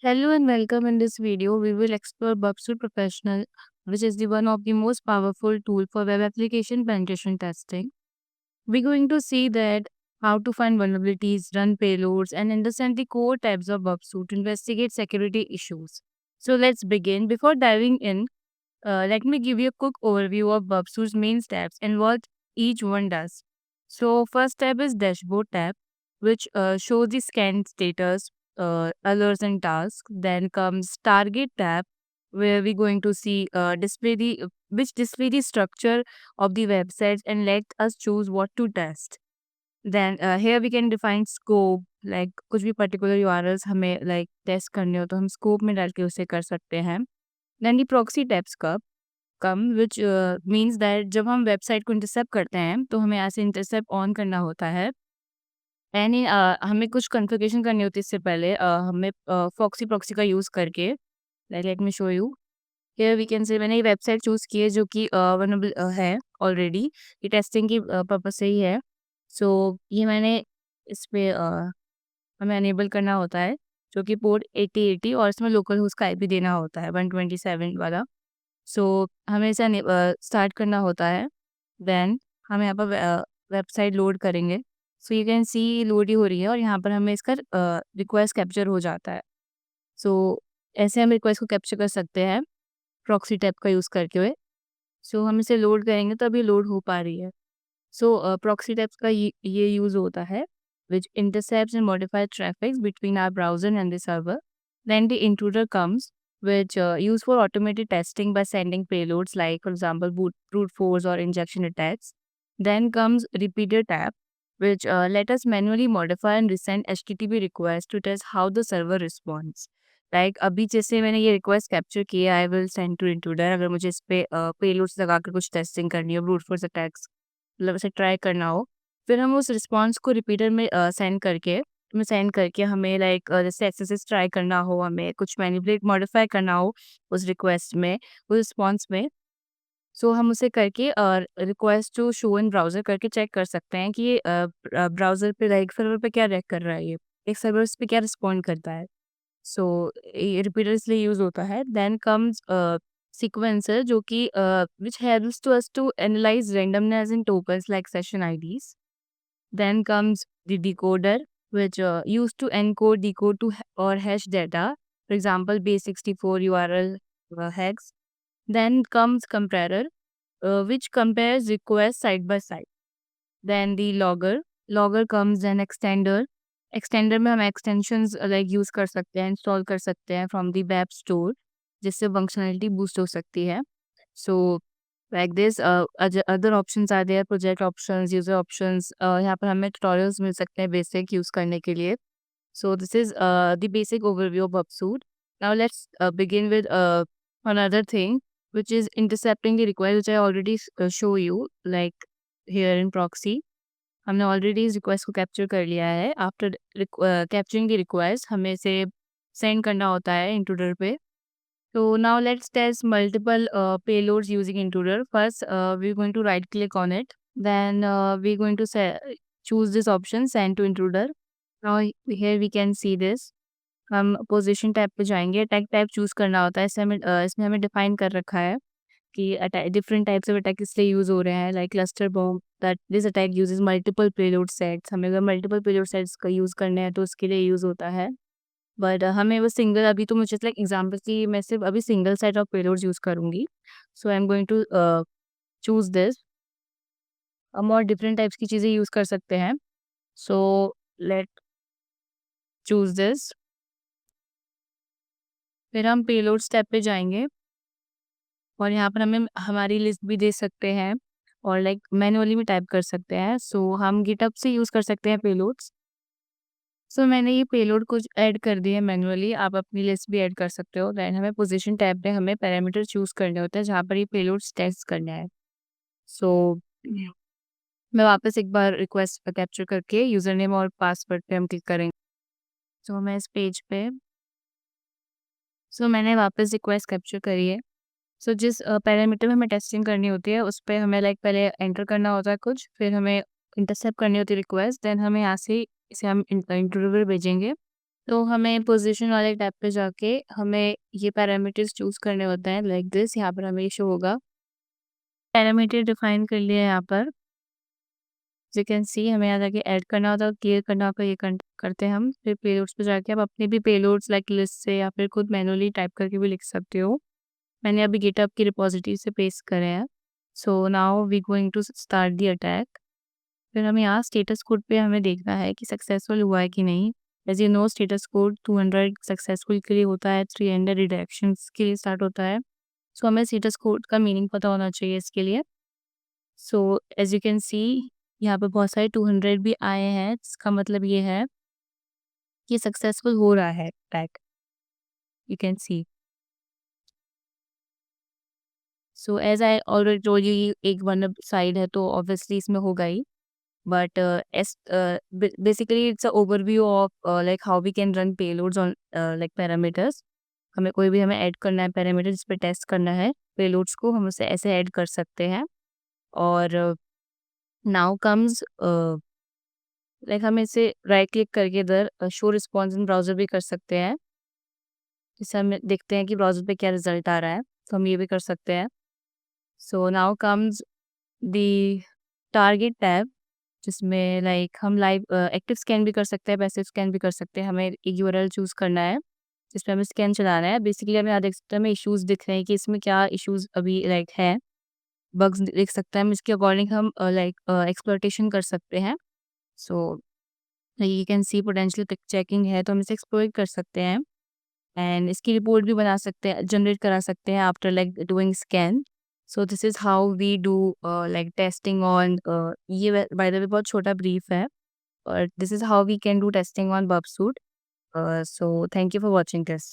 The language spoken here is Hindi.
Hello and welcome. In this video, we will explore Bubsuit Professional, which is the one of the most powerful tool for web application penetration testing. We're going to see that how to find vulnerabilities, run payloads, and understand the core types of Bubsuit to investigate security issues. So let's begin. Before diving in, let me give you a quick overview of Bubsuit's main steps and what each one does. So first tab is Dashboard tab, which shows the scan status, alerts and tasks. Then comes Target tab, where we're going to see display the structure of the website and let us choose what to test. Then here we can define scope, like कुछ भी particular URLs हमें like test करने हो तो हम scope में डाल के उसे कर सकते हैं. Then the proxy tabs come which means that जब हम वेबसाइट को इंटरसेप्ट करते हैं तो हमें ऐसे इंटरसेप्ट ऑन करना होता है. यानी हमें कुछ कॉन्फ़िगरेशन करनी होती है इससे पहले हमें फॉक्सी प्रॉक्सी का यूज़ करके let me show you. Here we can say मैंने ये वेबसाइट चूज़ की है जो कि वल्नरेबल है ऑलरेडी. ये टेस्टिंग की पर्पज़ से ही है. सो ये मैंने इस पे हमें अनेबल करना होता है जो कि पोर्ट 8080 और इसमें लोकल होस्ट का आईपी देना होता है 127 वाला. सो हमें इसे स्टार्ट करना होता है. देन हम यहाँ पर वेबसाइट लोड करेंगे. So you can see load ही हो रही है और यहाँ पर हमें इसका रिक्वेस्ट कैप्चर हो जाता है. सो ऐसे हम रिक्वेस्ट को कैप्चर कर सकते हैं प्रॉक्सी टैब का यूज़ करके हुए. सो हम इसे लोड करेंगे तो अभी लोड हो पा रही है. सो प्रॉक्सी टैब्स का ये यूज़ होता है which intercepts and modifies traffic between our browser and the server. Then the intruder comes, which used for automated testing by sending payloads like, for example, brute force or injection attacks. Then comes repeater tab, which let us manually modify and resend HTTP requests to test how the server responds. Like अभी जैसे मैंने ये रिक्वेस्ट कैप्चर किया, I will send to Intruder. अगर मुझे इस पे पेलोड्स लगा कर कुछ टेस्टिंग करनी हो, ब्रूट फोर्स अटैक्स मतलब उसे ट्राई करना हो, फिर हम उस रिस्पॉन्स को रिपीटर में सेंड करके हमें लाइक जैसे एक्सरसाइज ट्राई करना हो, हमें कुछ मैनिपुलेट मॉडिफाई करना हो उस रिक्वेस्ट में, उस रिस्पॉन्स में. सो हम उसे करके request to show in browser करके चेक कर सकते हैं कि ये ब्राउज़र पे लाइक सर्वर पे क्या रिएक्ट कर रहा है ये, एक सर्वर्स पे क्या रिस्पॉन्ड करता है. सो ये रिपीटर इसलिए यूज़ होता है. देन कम्स सीक्वेंसर जो कि which helps to us to analyse randomness in tokens like session IDs. Then comes the decoder, which used to encode, decode to or hash data. For example, base64 URL hex. Then comes comparer, which compares requests side by side. Then the logger. Logger comes an extender. Extender में हम एक्सटेंशंस लाइक यूज़ कर सकते हैं, इंस्टॉल कर सकते हैं फ्रॉम द वेब स्टोर, जिससे फंक्शनैलिटी बूस्ट हो सकती है. So like this other options are there, project options, user options. यहाँ पर हमें ट्यूटोरियल्स मिल सकते हैं बेसिक यूज़ करने के लिए. So this is the basic overview of अपसूट. Now let's begin with another thing, which is intercepting the request, which I already show you like here in proxy. हमने ऑलरेडी इस रिक्वेस्ट को कैप्चर कर लिया है. आफ्टर कैप्चरिंग द रिक्वेस्ट हमें इसे सेंड करना होता है इंट्रूडर पे. So now let's test multiple payloads using intruder. First, we're going to right click on it. Then we're going to choose this option, send to intruder. Now here we can see this. हम पोजीशन टैब पे जाएंगे. अटैक टाइप चूज करना होता है. इसमें हमें डिफाइन कर रखा है कि डिफरेंट टाइप्स ऑफ अटैक इसलिए यूज हो रहे हैं, like cluster bomb, that this attack uses multiple payload sets. हमें अगर मल्टीपल पेलोड सेट्स का यूज करने हैं तो उसके लिए यूज होता है. बट हमें वो सिंगल, अभी तो मुझे लाइक एग्जांपल की मैं सिर्फ अभी single set of payloads use करूंगी. So I am going to choose this. हम और डिफरेंट टाइप्स की चीजें यूज कर सकते हैं. So let choose this. फिर हम पेलोड स्टेप पे जाएंगे और यहाँ पर हमें हमारी लिस्ट भी दे सकते हैं और लाइक मैनुअली भी टाइप कर सकते हैं. सो हम गिटहब से यूज़ कर सकते हैं पेलोड्स. सो मैंने ये पेलोड कुछ ऐड कर दिए मैनुअली, आप अपनी लिस्ट भी ऐड कर सकते हो. देन हमें पोजीशन टैब में हमें पैरामीटर चूज़ करने होते हैं जहाँ पर ये पेलोड्स टेस्ट करना है. सो मैं वापस एक बार रिक्वेस्ट कैप्चर करके यूज़र नेम और पासवर्ड पे हम क्लिक करेंगे. सो मैं इस पेज पे मैंने वापस रिक्वेस्ट कैप्चर करी है. सो जिस पैरामीटर में हमें टेस्टिंग करनी होती है उस पे हमें लाइक पहले एंटर करना होता है कुछ, फिर हमें इंटरसेप्ट करनी होती है रिक्वेस्ट. देन हमें यहाँ से इसे हम इंटरव्यू भेजेंगे तो हमें पोजीशन वाले टैब पे जाके हमें ये पैरामीटर्स चूज़ करने होते हैं लाइक दिस। यहाँ पर हमें ये शो होगा। पैरामीटर डिफाइन कर लिया है यहाँ पर। यू कैन सी हमें यहाँ जाके ऐड करना होता है, क्लियर करना होता है, ये करते हैं हम। फिर पेलोड्स पे जाके आप अपने भी पेलोड्स लाइक लिस्ट से या फिर खुद मैनुअली टाइप करके भी लिख सकते हो। मैंने अभी गिटहब की रिपॉजिटरी से पेस्ट करे हैं। So now we going to start the attack. फिर हमें यहाँ स्टेटस कोड पे हमें देखना है कि सक्सेसफुल हुआ है कि नहीं। As you know status code 200 successful के लिए होता है, 300 रिडक्शंस के लिए स्टार्ट होता है। सो हमें स्टेटस कोड का मीनिंग पता होना चाहिए इसके लिए। So as you can see यहाँ पे बहुत सारे 200 भी आए हैं, इसका मतलब ये है कि सक्सेसफुल हो रहा है attack. You can see. So as I already told you, ये एक वन साइड है तो ऑब्वियसली इसमें होगा ही। But basically it's a overview of like how we can run payloads on like parameters। हमें कोई भी हमें ऐड करना है पैरामीटर जिस पे टेस्ट करना है पेलोड्स को, हम उसे ऐसे ऐड कर सकते हैं। और नाउ कम्स लाइक हम इसे राइट क्लिक करके इधर शो रिस्पॉन्स इन ब्राउजर भी कर सकते हैं। जिससे हम देखते हैं कि ब्राउजर पे क्या रिजल्ट आ रहा है, तो हम ये भी कर सकते हैं। So now comes the target tab, जिसमें लाइक हम लाइव एक्टिव स्कैन भी कर सकते हैं, पैसिव स्कैन भी कर सकते हैं। हमें एक यूआरएल चूज़ करना है जिसपे हमें स्कैन चलाना है। बेसिकली हमें यहाँ देख सकते हैं, हमें इश्यूज़ दिख रहे हैं कि इसमें क्या इश्यूज़ अभी लाइक है, बग्स देख सकते हैं हम। इसके अकॉर्डिंग हम लाइक एक्सप्लॉइटेशन कर सकते हैं। सो you can C potential checking है तो हम इसे एक्सप्लॉइट कर सकते हैं। एंड इसकी रिपोर्ट भी बना सकते हैं, जनरेट करा सकते हैं after like doing scan. So this is how we do like testing on, ये बाय द वे बहुत छोटा ब्रीफ है, और this is how we can do testing on Bubsuit. So thank you for watching this.